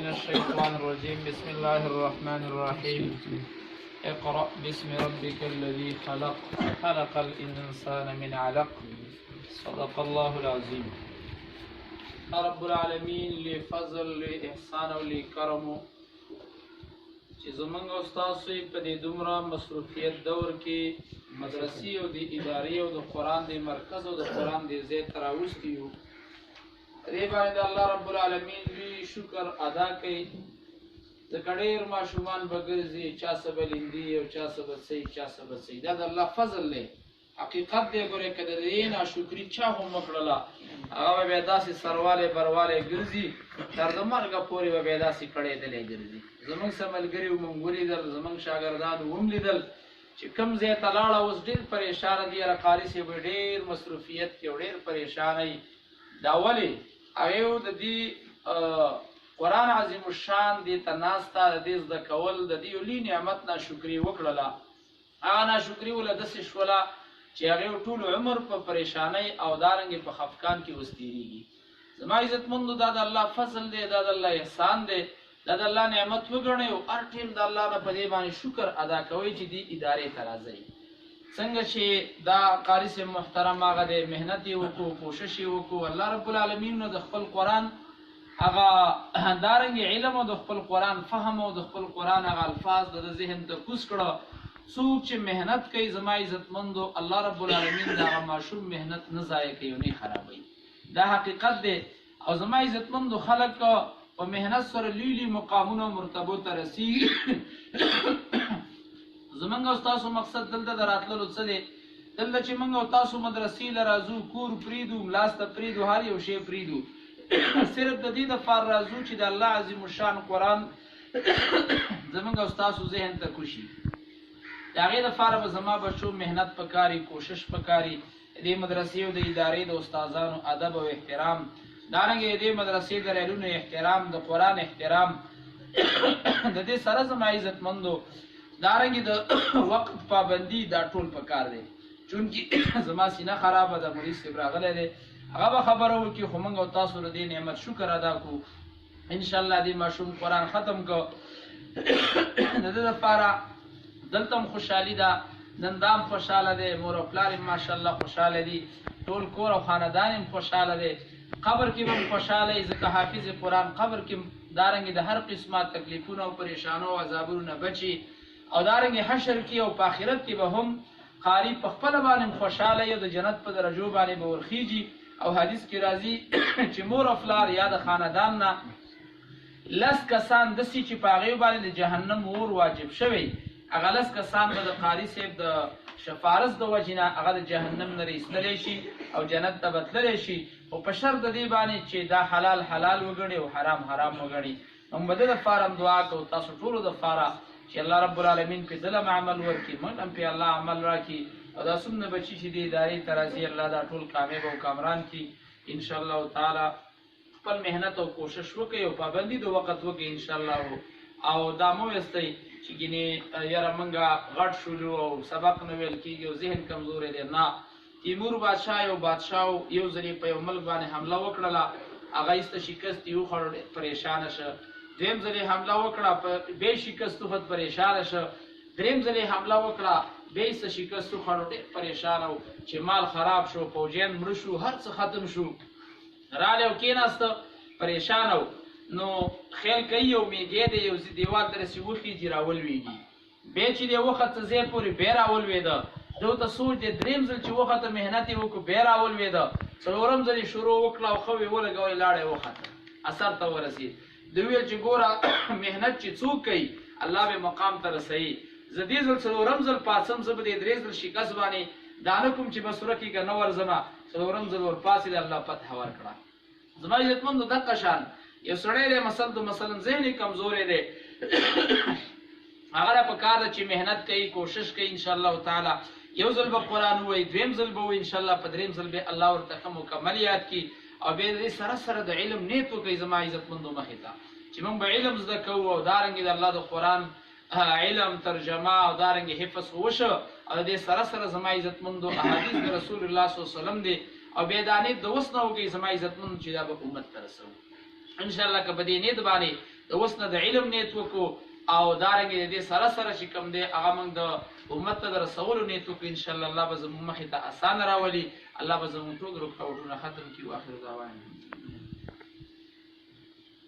الشيطان الرجيم بسم الله الرحمن الرحيم اقرأ باسم ربك الذي خلق خلق الإنسان من علق صدق الله العظيم. رب العالمین لفضل لإحسان او لکرم چې زمونږ او ستاسو په دې دومره مصروفیت دور کې مدرسې او د ادارې او د قرآن د مرکز او د قرآن د ځای ته راوستي یو. دې باندې الله رب العالمین لوی شکر ادا کوي. ځکه ډېر ماشومان به ګرځي، چا څه به لیندي او چا څه به څه چا څه به څه. دا د الله فضل دی، حقیقت دی. ګورې که د دې ناشکري چا هم وکړله هغه به بیا داسې سروالی بروالی ګرځي، تر د مرګه پورې به بیا داسې کړېدلی ګرځي. زمونږ څه ملګري مونږ ولیدل، زمونږ شاګردانو هم لیدل چې کوم ځای ته لاړه اوس ډېر پریشانه دي. یاره قاري صاحب ډېر مصروفیت کې او ډېر پریشانه وي. دا ولې؟ هغې د دې قرآن عظیم الشان دې ته ناسته، د دې زده کول، د دې یو لوی نعمت ناشکري وکړله. هغه ناشکري وله داسې شوله چې هغې ټول عمر په پریشانۍ او دارنګې په خفقان کې اوس تېرېږي. زما عزتمندو دا د الله فضل دی، دا د الله احسان دی، دا د الله نعمت وګڼئ او هر ټیم د الله نه په دې باندې شکر ادا کوئ چې دې ادارې ته راځئ. څنګه چې دا قاري صاحب محترم هغه دی محنت یې وکړو، کوشش یې وکړو، الله رب العالمین نه د خپل قرآن هغه دارنګې علم او د خپل قرآن فهم او د خپل قرآن هغه الفاظ د ذهن ته کوز کړه. څوک چې محنت کوي زما عزتمندو الله رب العالمین د هغه ماشوم محنت نه ضایع کوي او نه خرابوي. دا حقیقت دی. او زما عزتمندو خلک په محنت سره لوی لوی مقامونو او مرتبو ته رسېږي. زمونږ او ستاسو مقصد دلته د راتللو څه دی؟ دلته چې موږ او تاسو مدرسې له راځو، کور پرېږدو، ملاسته پرېږدو، هر یو شی پرېږدو، صرف د دې دپاره راځو چې د الله عظیم الشان قرآن زمونږ او ستاسو ذهن ته کوشي. د هغې دپاره به زما بچو محنت پکاري، کوشش پکاري. دې مدرسې او د ادارې د استادانو ادب او احترام، دارنګې دې مدرسې د ریلونو احترام، د قرآن احترام، د دې سره زما عزتمندو دارنګې د وقت پابندي دا ټول پکار دی. چونکې زما سینه خرابه ده، مریض صاحب راغلی دی، هغه به خبره وکړي، خو موږ او تاسو د دې نعمت شکر ادا کړو. انشاءالله دې ماشوم قرآن ختم کړو. د ده دپاره دلته هم خوشحالي ده، نن دا هم خوشحاله دی، مور او پلار هم ماشاءالله خوشحاله دي، ټول کور او خاندان هم خوشحاله دی، قبر کې به هم خوشحاله وي، ځکه حافظ قرآن قبر کې دارنګې د هر قسمه تکلیفونو او پریشانو او عذابونو نه بچي. او دارنګې حشر کې او په آخرت کې به هم قاري په خپله باندې خوشحاله وي او د جنت په درجو باندې به ورخیږي. او حدیث کې راځي چې مور او پلار یا د خاندان نه 10 کسان داسې چې په هغې باندې د جهنم اور واجب شوی، هغه 10 کسان به د قاري صاحب د شفارس د وجې نه هغه د جهنم نه ایستلی شي او جنت ته به تللی شي. خو په شرط د دې باندې چې دا حلال حلال وګڼي او حرام حرام وګڼي. موږ به د ده دپاره هم دعا کوو، تاسو ټولو دپاره چې الله رب العالمین پې ظلم عمل ورکړي، موږ هم پې الله عمل راکړي. او دا څومره بچي چې دې ادارې ته راځي الله دا ټول کامیاب او کامران کړي انشاءالله تعالی. خپل محنت او کوشش وکړئ او پابندي د وخت وکړئ انشاءالله. او دا مو ویستئ چې ګینې یاره موږ غټ شولو او سبق نه ویل کېږي او ذهن کمزوری دی. نه، تیمور بادشاه یو بادشاه یو ځلې په یو ملک باندې حمله وکړله، هغه ایسته شکست یې وخوړ، پریشانه شه. دویم ځلې حمله وکړه، بې شکست وخوړ، پریشانه شه. دریم ځلې حمله وکړه، بیا یې څه شکست وخوړ، ډېر پریشانه و چې مال خراب شو، فوجیان مړه شو، هر څه ختم شو. رالی او کېناسته پریشانه و. نو خیال کوي یو میږی دی یو دیوال ته رسې وخېږي راولوېږي. بیا چې دی وخته ځای پورې بیا راولوېده. ده ورته سوچ دی درېیم ځل چې وخته محنت یې وکړو بیا راولوېده. څلورم ځل یې شروع وکړه او ښه ویې ولګولې لاړه یې وخته اثر ته ورسېد. ده ویل چې ګوره محنت چې څوک کوي الله به مقام ته رسوي. زه دې ځل څلورم ځل پاڅم، زه به دې درې ځل شکست باندې دا نه کوم چې بس ورکې که نه ورځمه. څلورم ځل ورپاسېد، الله فتحه ورکړه. زما عزتمندو دقه شان یو سړی دی مثلا ذهن یې کمزوری دی، هغه له پکار ده چې محنت کوي، کوشش کوي انشاءالله تعالی. یو ځل به قرآن ووایي، دویم ځل به ووایي انشاءالله، په درېیم ځل به الله ورته ښه مکمل یاد کړي. او بیا د دې سره سره د علم نیت وکړئ زما عزتمندو مخې ته چې موږ به علم زده کوو او دارنګې د الله د قرآن علم ترجمه او دارنګې حفظ وشو. او د دې سره سره زما عزتمندو احادیث د رسول الله صلی الله علیه وسلم دی. او بیا دا نیت د اوس نه وکړئ زما عزتمندو چې دا به امت ته رسوو انشاءالله. که په دې نیت باندې د اوس نه د علم نیت وکړو او دارنګې د دې سره سره چې کوم دی هغه موږ د امت ته د رسولو نیت وکړو انشاءالله الله به زموږ مخې ته اسانه راولي الله به زموږ ټول رکاوټونه ختم کړي واخر دعوانا